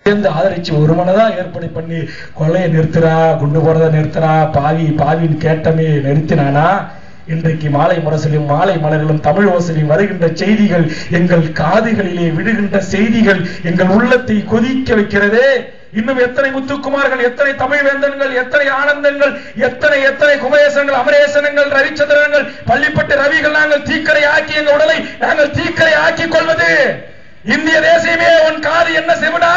ஆதரிச்சு ஒரு மனதா ஏற்பாடு பண்ணி கொள்ளையை நிறுத்துறா, குண்டு போறதை நிறுத்துறா, பாவின்னு கேட்டமே நிறுத்தினானா, இன்றைக்கு மாலை முரசிலும் மாலை மலரிலும் தமிழ் ஓசையிலும் வருகின்ற செய்திகள், எங்கள் காதுகளிலே விடுகின்ற செய்திகள் எங்கள் உள்ளத்தை கொதிக்க வைக்கிறதே. இன்னும் எத்தனை முத்துக்குமார்கள், எத்தனை தமிழ் வேந்தன்கள், எத்தனை ஆனந்தங்கள், எத்தனை எத்தனை குமரேசன்கள், அமரேசனங்கள், ரவிச்சந்திரன்கள், பள்ளிப்பட்டு ரவிகள் நாங்கள் தீக்கரை ஆக்கி எங்கள் உடலை நாங்கள் தீக்கரை ஆக்கிக் கொள்வது. இந்திய தேசியமே உன் காது என்ன செவிடா?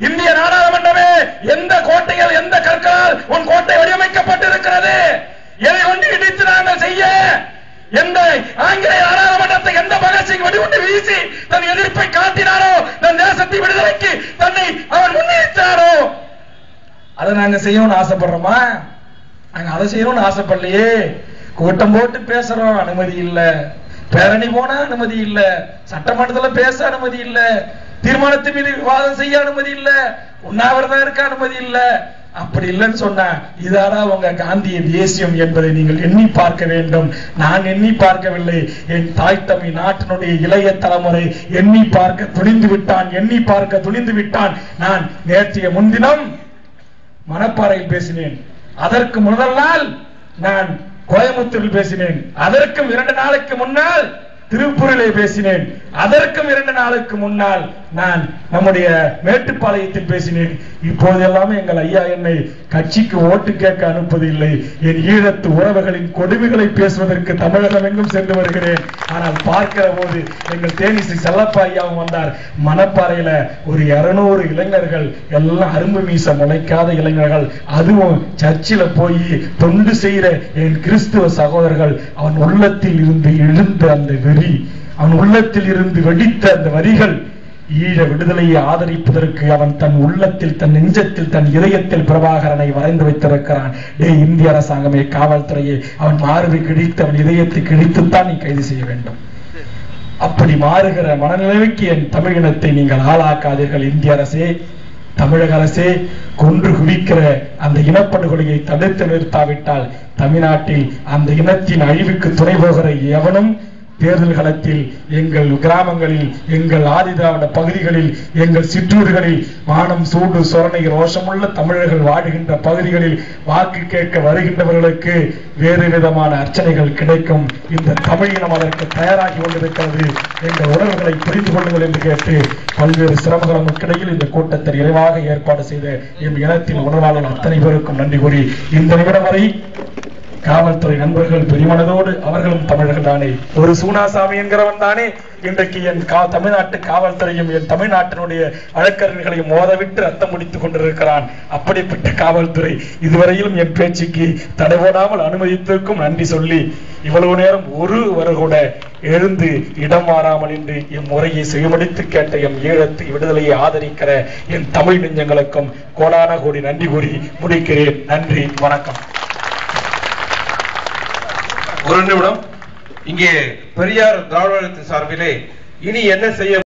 இந்திய நாடாளுமன்றமே எந்த கோட்டைகள் எந்த கற்களால் உன் கோட்டை வடிவமைக்கப்பட்டிருக்கிறது? எதை கொண்டு இடித்து நாங்கள் செய்ய? எந்த ஆங்கிலேய நாடாளுமன்றத்தை எந்த பகத்சிங் வெடிகுண்டு வீசி தன் எதிர்ப்பை காட்டினாரோ, தன் தேசத்தை விடுதலைக்கு தன்னை அவன் முன்னிறுத்தாரோ, அதை நாங்க செய்யணும்னு ஆசைப்படுறோமா? நாங்க அதை செய்யணும்னு ஆசைப்படலையே. கூட்டம் போட்டு பேசுறோம், அனுமதி இல்ல. பேரணி போனா அனுமதி இல்ல. சட்டமன்றத்தில் பேச அனுமதி இல்ல. தீர்மானத்தின் மீது விவாதம் செய்ய அனுமதி இல்ல. உண்ணாவிரதம் இருக்க அனுமதி இல்ல. அப்படி இல்லைன்னு சொன்னா இதாரா உங்க காந்திய தேசியம் என்பதை நீங்கள் எண்ணி பார்க்க வேண்டும். நான் எண்ணி பார்க்கவில்லை. என் தாய் தமிழ் நாட்டினுடைய இளைய தலைமுறை எண்ணி பார்க்க துணிந்து விட்டான், எண்ணி பார்க்க துணிந்து விட்டான். நான் நேற்றைய முன்தினம் மணப்பாறையில் பேசினேன். அதற்கு முதல் நாள் நான் கோயம்புத்தூரில் பேசினேன். அதற்கும் 2 நாளுக்கு முன்னால் திருப்பூரிலே பேசினேன். அதற்கும் 2 நாளுக்கு முன்னால் நான் நம்முடைய மேட்டுப்பாளையத்தில் பேசினேன். இப்போது எல்லாமே எங்கள் ஐயா என்னை கட்சிக்கு ஓட்டு கேட்க அனுப்பதில்லை. என் ஈழத்து உறவுகளின் கொடுமைகளை பேசுவதற்கு தமிழகம் எங்கும் சென்று வருகிறேன். ஆனால் பார்க்கிற போது எங்கள் தேனிசி செல்லப்பா ஐயாவும் வந்தார். மணப்பாறையில ஒரு 200 இளைஞர்கள், எல்லாம் அரும்பு மீச முளைக்காத இளைஞர்கள், அதுவும் சர்ச்சில போய் தொண்டு செய்கிற என் கிறிஸ்துவ சகோதரர்கள். அவன் உள்ளத்தில் இருந்து எழுந்த அந்த வெறி, அவன் உள்ளத்தில் இருந்து வெடித்த அந்த வரிகள், ஈழ விடுதலையை ஆதரிப்பதற்கு அவன் தன் உள்ளத்தில், தன் நெஞ்சத்தில், தன் இதயத்தில் பிரபாகரனை வரைந்து வைத்திருக்கிறான். இந்திய அரசாங்கமே, காவல்துறையே, அவன் மார்பை கிழித்து அவன் இதயத்தை கிழித்துத்தான் நீ கைது செய்ய வேண்டும். அப்படி மாறுகிற மனநிலைக்கு என் தமிழினத்தை நீங்கள் ஆளாக்காதீர்கள். இந்திய அரசே, தமிழக அரசே, கொன்று குவிக்கிற அந்த இனப்படுகொலையை தடுத்து நிறுத்தாவிட்டால் தமிழ்நாட்டில் அந்த இனத்தின் அழிவுக்கு துணை போகிற எவனும் தேர்தல் களத்தில், எங்கள் கிராமங்களில், எங்கள் ஆதிதிராவிட பகுதிகளில், எங்கள் சிற்றூர்களில், மானம் சூடு சொரணை ரோஷமுள்ள தமிழர்கள் வாடுகின்ற பகுதிகளில் வாக்கு கேட்க வருகின்றவர்களுக்கு வேறு விதமான அர்ச்சனைகள் கிடைக்கும். இந்த தமிழினம் அதற்கு தயாராகி கொண்டிருக்கிறது. எங்கள் உணர்வுகளை புரிந்து கொள்ளுங்கள் என்று கேட்டு பல்வேறு சிரமங்களுக்கிடையில் இந்த கூட்டத்தை நிறைவாக ஏற்பாடு செய்த என் இனத்தின் உணர்வாளர்கள் அத்தனை பேருக்கும் நன்றி கூறி, இந்த நிமிடம் வரை காவல்துறை நண்பர்கள் பெருமனதோடு, அவர்களும் தமிழர்கள் தானே, ஒரு சூனாசாமி என்கிறவன் தானே இன்றைக்கு என் தமிழ்நாட்டு காவல்துறையும் என் தமிழ்நாட்டினுடைய வழக்கறிஞர்களையும் மோதவிட்டு ரத்தம் முடித்துக் கொண்டிருக்கிறான். அப்படிப்பட்ட காவல்துறை இதுவரையிலும் என் பேச்சுக்கு தடை போடாமல் அனுமதித்திருக்கும் நன்றி சொல்லி, இவ்வளவு நேரம் ஒருவர் கூட எழுந்து இடம் மாறாமல் என்று என் முறையை செய்யமடித்து கேட்ட எம் ஈழத்து விடுதலையை ஆதரிக்கிற என் தமிழ் நெஞ்சங்களுக்கும் கோடான கோடி நன்றி கூறி முடிக்கிறேன். நன்றி, வணக்கம். ஒரு நிமிடம். இங்கே பெரியார் திராவிட சார்பிலே இனி என்ன செய்ய